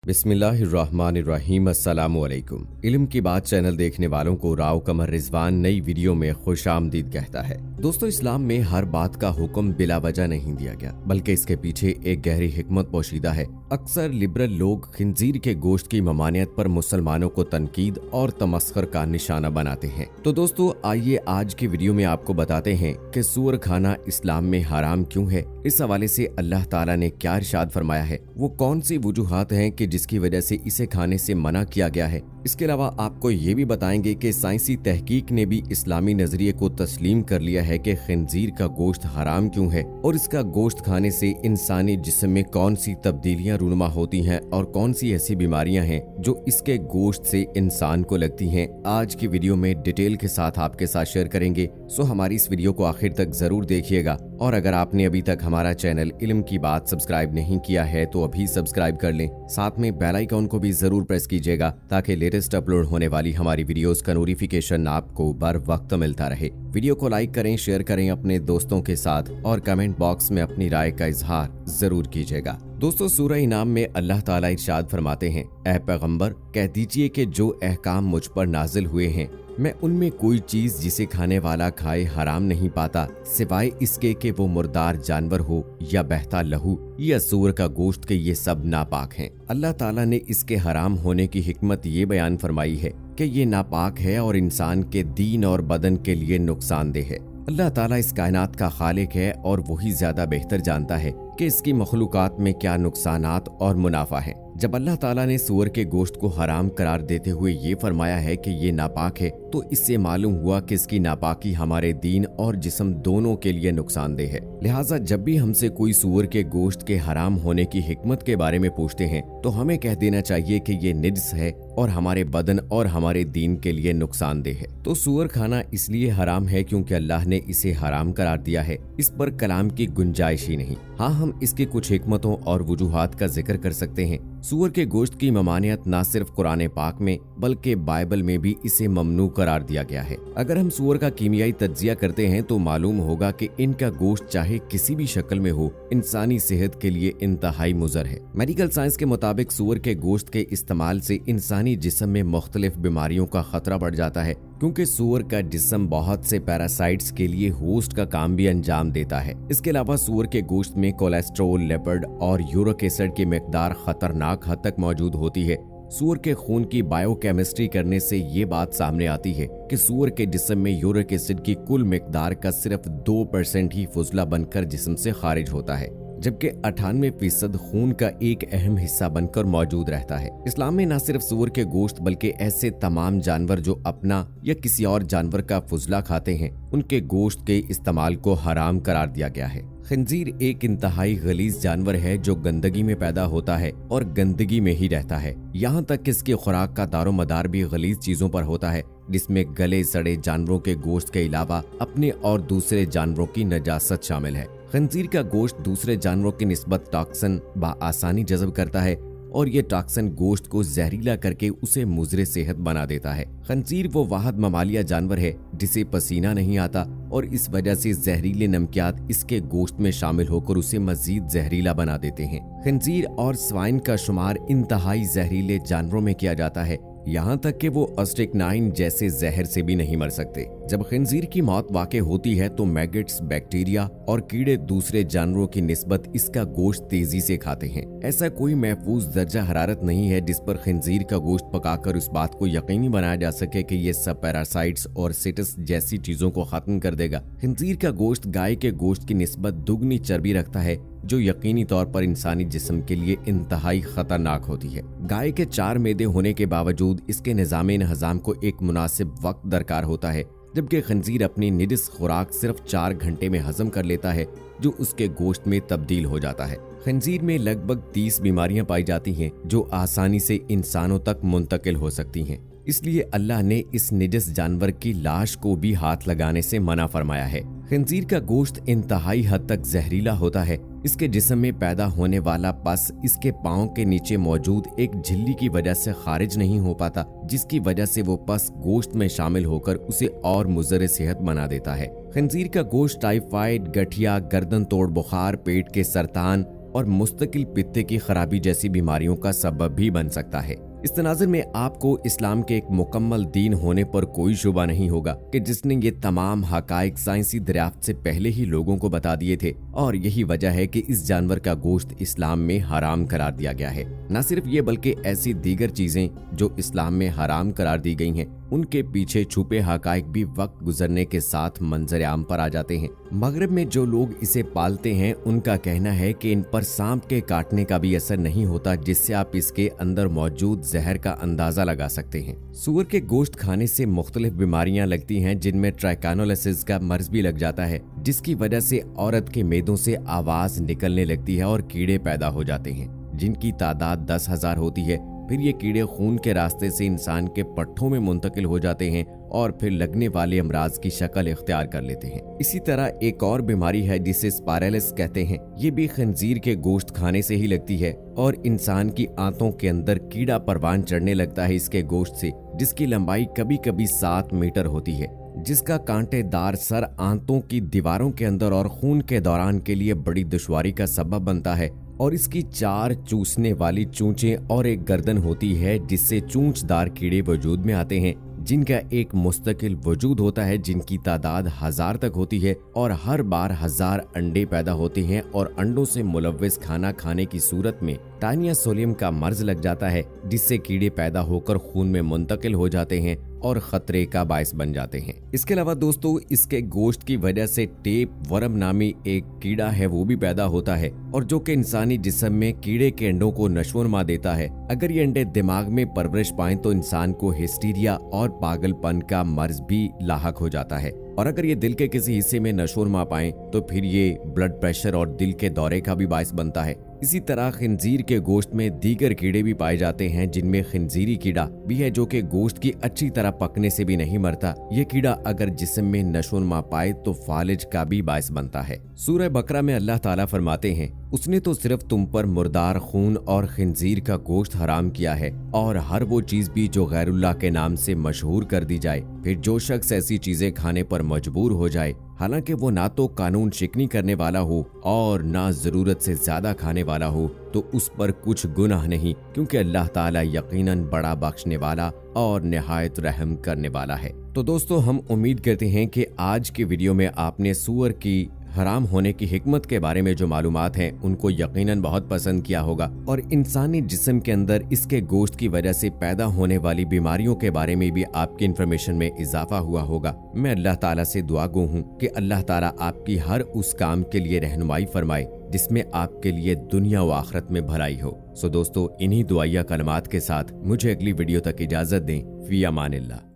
बिस्मिल्लाहिर्रहमानिर्रहीम। अस्सलामु अलैकुम। इल्म की बात चैनल देखने वालों को राव कमर रिजवान नई वीडियो में खुशामदीद कहता है। दोस्तों, इस्लाम में हर बात का हुक्म बिला वजह नहीं दिया गया, बल्कि इसके पीछे एक गहरी हिकमत पोशीदा है। अक्सर लिबरल लोग खिंजीर के गोश्त की ममानियत पर मुसलमानों को तनकीद और तमस्खर का निशाना बनाते हैं। तो दोस्तों, आइए आज की वीडियो में आपको बताते हैं कि सूअर खाना इस्लाम में हराम क्यों है। इस हवाले से अल्लाह ताला ने क्या इरशाद फरमाया है, वो कौन सी वजूहात हैं कि जिसकी वजह से इसे खाने से मना किया गया है। इसके अलावा आपको ये भी बताएंगे कि साइंसी तहकीक ने भी इस्लामी नजरिए को तस्लीम कर लिया है कि खिंजीर का गोश्त हराम क्यों है और इसका गोश्त खाने से इंसानी जिस्म में कौन सी तब्दीलियां रूनुमा होती हैं और कौन सी ऐसी बीमारियां हैं जो इसके गोश्त से इंसान को लगती हैं। आज की वीडियो में डिटेल के साथ आपके साथ शेयर करेंगे, सो हमारी इस वीडियो को आखिर तक जरूर देखिएगा। और अगर आपने अभी तक हमारा चैनल इल्म की बात सब्सक्राइब नहीं किया है तो अभी सब्सक्राइब कर लें, साथ में बेल आइकॉन को भी जरूर प्रेस कीजिएगा ताकि लेटेस्ट अपलोड होने वाली हमारी वीडियोस का नोटिफिकेशन आपको बर वक्त मिलता रहे। वीडियो को लाइक करें, शेयर करें अपने दोस्तों के साथ और कमेंट बॉक्स में अपनी राय का इजहार जरूर कीजिएगा। दोस्तों, सूरह इनाम में अल्लाह ताला इरशाद फरमाते हैं, ऐ पैगंबर कह दीजिए कि जो अहकाम मुझ पर नाजिल हुए हैं मैं उनमें कोई चीज जिसे खाने वाला खाए हराम नहीं पाता, सिवाय इसके कि वो मुर्दार जानवर हो या बहता लहू या सूअर का गोश्त के ये सब नापाक हैं। अल्लाह ताला ने इसके हराम होने की हिकमत ये बयान फरमाई है कि ये नापाक है और इंसान के दीन और बदन के लिए नुकसानदेह है। अल्लाह ताला इस कायनात का खालिक है और वही ज्यादा बेहतर जानता है कि इसकी मखलूकात में क्या नुकसानात और मुनाफा है। जब अल्लाह ताला ने सूअर के गोश्त को हराम करार देते हुए ये फरमाया है कि ये नापाक है, तो इससे मालूम हुआ कि इसकी नापाकी हमारे दीन और जिस्म दोनों के लिए नुकसानदेह है। लिहाजा जब भी हमसे कोई सूअर के गोश्त के हराम होने की हिकमत के बारे में पूछते हैं तो हमें कह देना चाहिए कि ये निज्स है और हमारे बदन और हमारे दीन के लिए नुकसानदेह है। तो सूअर खाना इसलिए हराम है क्योंकि अल्लाह ने इसे हराम करार दिया है, इस पर कलाम की गुंजाइश ही नहीं। हाँ, हम इसके कुछ हिकमतों और वजूहात का जिक्र कर सकते हैं। सूअर के गोश्त की ममानियत न सिर्फ कुरान पाक में बल्कि बाइबल में भी इसे ममनू करार दिया गया है। अगर हम सूअर का कीमियाई तज्जिया करते हैं तो मालूम होगा कि इनका गोश्त चाहे किसी भी शक्ल में हो, इंसानी सेहत के लिए इंतहाई मुज़र है। मेडिकल साइंस के मुताबिक सूअर के गोश्त के इस्तेमाल से इंसानी जिस्म में मुख्तलिफ बीमारियों का खतरा बढ़ जाता है, क्योंकि सूअर का जिस्म बहुत से पैरासाइट्स के लिए होस्ट का काम भी अंजाम देता है। इसके अलावा सूअर के गोश्त में कोलेस्ट्रॉल, लिपिड और यूरिक एसिड की मिकदार खतरनाक हद तक मौजूद होती है। सूअर के खून की बायोकेमिस्ट्री करने से ये बात सामने आती है कि सूअर के जिस्म में यूरिक एसिड की कुल मिकदार का सिर्फ 2% ही फुजला बनकर जिस्म से खारिज होता है, जबकि 98% खून का एक अहम हिस्सा बनकर मौजूद रहता है। इस्लाम में न सिर्फ सूअर के गोश्त बल्कि ऐसे तमाम जानवर जो अपना या किसी और जानवर का फुजला खाते हैं, उनके गोश्त के इस्तेमाल को हराम करार दिया गया है। खिंजीर एक इंतहाई गलीज जानवर है जो गंदगी में पैदा होता है और गंदगी में ही रहता है। यहाँ तक कि इसकी खुराक का दारोमदार भी गलीज चीजों पर होता है, जिसमें गले सड़े जानवरों के गोश्त के अलावा अपने और दूसरे जानवरों की नजासत शामिल है। खंजीर का गोश्त दूसरे जानवरों की निस्बत टॉक्सिन बआसानी जज़ब करता है और ये टॉक्सिन गोश्त को जहरीला करके उसे मुज़रे सेहत बना देता है। खंजीर वो वाहिद ममालिया जानवर है जिसे पसीना नहीं आता और इस वजह से जहरीले नमकियात इसके गोश्त में शामिल होकर उसे मजीद जहरीला बना देते हैं। खंजीर और स्वाइन का शुमार इंतहाई जहरीले जानवरों में किया जाता है, यहाँ तक कि वो स्ट्रिक्नाइन जैसे जहर से भी नहीं मर सकते। जब खिंजीर की मौत वाक़ई होती है तो मैगेट्स, बैक्टीरिया और कीड़े दूसरे जानवरों की निस्बत इसका गोश्त तेजी से खाते हैं। ऐसा कोई महफूज दर्जा हरारत नहीं है जिस पर खिंजीर का गोश्त पकाकर उस बात को यकीनी बनाया जा सके कि ये सब पैरासाइट्स और सिटस जैसी चीजों को खत्म कर देगा। खिंजीर का गोश्त गाय के गोश्त की निस्बत दुगनी चर्बी रखता है, जो यकीनी तौर पर इंसानी जिस्म के लिए इंतहाई खतरनाक होती है। गाय के 4 मेदे होने के बावजूद इसके निज़ाम हज़ाम को एक मुनासिब वक्त दरकार होता है, जबकि खंजीर अपनी निडिस खुराक सिर्फ 4 घंटे में हजम कर लेता है, जो उसके गोश्त में तब्दील हो जाता है। खंजीर में लगभग 30 बीमारियां पाई जाती हैं जो आसानी से इंसानों तक मुंतकिल हो सकती हैं। इसलिए अल्लाह ने इस निजस जानवर की लाश को भी हाथ लगाने से मना फरमाया है। खंजीर का गोश्त इंतहाई हद तक जहरीला होता है। इसके जिस्म में पैदा होने वाला पस इसके पाँव के नीचे मौजूद एक झिल्ली की वजह से खारिज नहीं हो पाता, जिसकी वजह से वो पस गोश्त में शामिल होकर उसे और मुज़र सेहत बना देता है। खंजीर का गोश्त टाइफाइड, गठिया, गर्दन तोड़ बुखार, पेट के सरतान और मुस्तकिल पित्ते की खराबी जैसी बीमारियों का सबब भी बन सकता है। इस तनाज़ुर में आपको इस्लाम के एक मुकम्मल दीन होने पर कोई शुबा नहीं होगा कि जिसने ये तमाम हकाइक साइंसी दरियाफ्त से पहले ही लोगों को बता दिए थे, और यही वजह है कि इस जानवर का गोश्त इस्लाम में हराम करार दिया गया है। न सिर्फ ये बल्कि ऐसी दीगर चीजें जो इस्लाम में हराम करार दी गई हैं, उनके पीछे छुपे हकाइक भी वक्त गुजरने के साथ मंजर आम पर आ जाते हैं। मगरब में जो लोग इसे पालते हैं उनका कहना है कि इन पर सांप के काटने का भी असर नहीं होता, जिससे आप इसके अंदर मौजूद जहर का अंदाजा लगा सकते हैं। सूअर के गोश्त खाने से मुख्तलिफ बीमारियां लगती हैं, जिनमें ट्राइकानोलाइसिस का मर्ज भी लग जाता है, जिसकी वजह से औरत के मेदों से आवाज निकलने लगती है और कीड़े पैदा हो जाते हैं, जिनकी तादाद 10,000 होती है। फिर ये कीड़े खून के रास्ते से इंसान के पट्ठों में मुंतकिल हो जाते हैं और फिर लगने वाले अमराज की शक्ल इख्तियार कर लेते हैं। इसी तरह एक और बीमारी है जिसे स्पाइरलिस कहते हैं। ये भी खंजीर के गोश्त खाने से ही लगती है और इंसान की आंतों के अंदर कीड़ा परवान चढ़ने लगता है इसके गोश्त से, जिसकी लंबाई कभी कभी 7 मीटर होती है, जिसका कांटेदार सर आंतों की दीवारों के अंदर और खून के दौरान के लिए बड़ी दुश्वारी का सबब बनता है। और इसकी 4 चूसने वाली चूंचें और एक गर्दन होती है, जिससे चूंचदार कीड़े वजूद में आते हैं, जिनका एक मुस्तकिल वजूद होता है, जिनकी तादाद 1000 तक होती है और हर बार 1000 अंडे पैदा होते हैं। और अंडों से मुलव्वस खाना खाने की सूरत में टानिया सोलियम का मर्ज लग जाता है, जिससे कीड़े पैदा होकर खून में मुंतकिल हो जाते हैं और खतरे का बायस बन जाते हैं। इसके अलावा दोस्तों, इसके गोश्त की वजह से टेप वर्म नामी एक कीड़ा है वो भी पैदा होता है, और जो कि इंसानी जिस्म में कीड़े के अंडों को नशोनुमा देता है। अगर ये अंडे दिमाग में परवरिश पाएं तो इंसान को हिस्टीरिया और पागलपन का मर्ज भी लाहक हो जाता है, और अगर ये दिल के किसी हिस्से में नशोनुमा पाएं तो फिर ये ब्लड प्रेशर और दिल के दौरे का भी बायस बनता है। इसी तरह खिंजीर के गोश्त में दीगर कीड़े भी पाए जाते हैं, जिनमें खिंजीरी कीड़ा भी है, जो कि गोश्त की अच्छी तरह पकने से भी नहीं मरता। ये कीड़ा अगर जिस्म में नशोनुमा पाए तो फालिज का भी बायस बनता है। सूरह बकरा में अल्लाह ताला फरमाते हैं, उसने तो सिर्फ तुम पर मुर्दार खून और खिंजीर का गोश्त हराम किया है, और हर वो चीज भी जो गैरुल्लाह के नाम से मशहूर कर दी जाए। फिर जो शख्स ऐसी चीजें खाने पर मजबूर हो जाए, हालांकि वो ना तो कानून शिकनी करने वाला हो और ना जरूरत से ज्यादा खाने वाला हो, तो उस पर कुछ गुनाह नहीं, क्योंकि अल्लाह ताला यकीनन बड़ा बख्शने वाला और निहायत रहम करने वाला है। तो दोस्तों, हम उम्मीद करते हैं कि आज के वीडियो में आपने सूअर की हराम होने की हिकमत के बारे में जो मालूमात हैं उनको यकीनन बहुत पसंद किया होगा, और इंसानी जिस्म के अंदर इसके गोश्त की वजह से पैदा होने वाली बीमारियों के बारे में भी आपकी इन्फॉर्मेशन में इजाफा हुआ होगा। मैं अल्लाह ताला से दुआ गो हूँ कि अल्लाह ताला आपकी हर उस काम के लिए रहनुमाई फरमाए जिसमें आपके लिए दुनिया व आखिरत में भलाई हो। सो दोस्तों, इन्हीं दुआया कलमात के साथ मुझे अगली वीडियो तक इजाजत दें। फी अमानिल्लाह।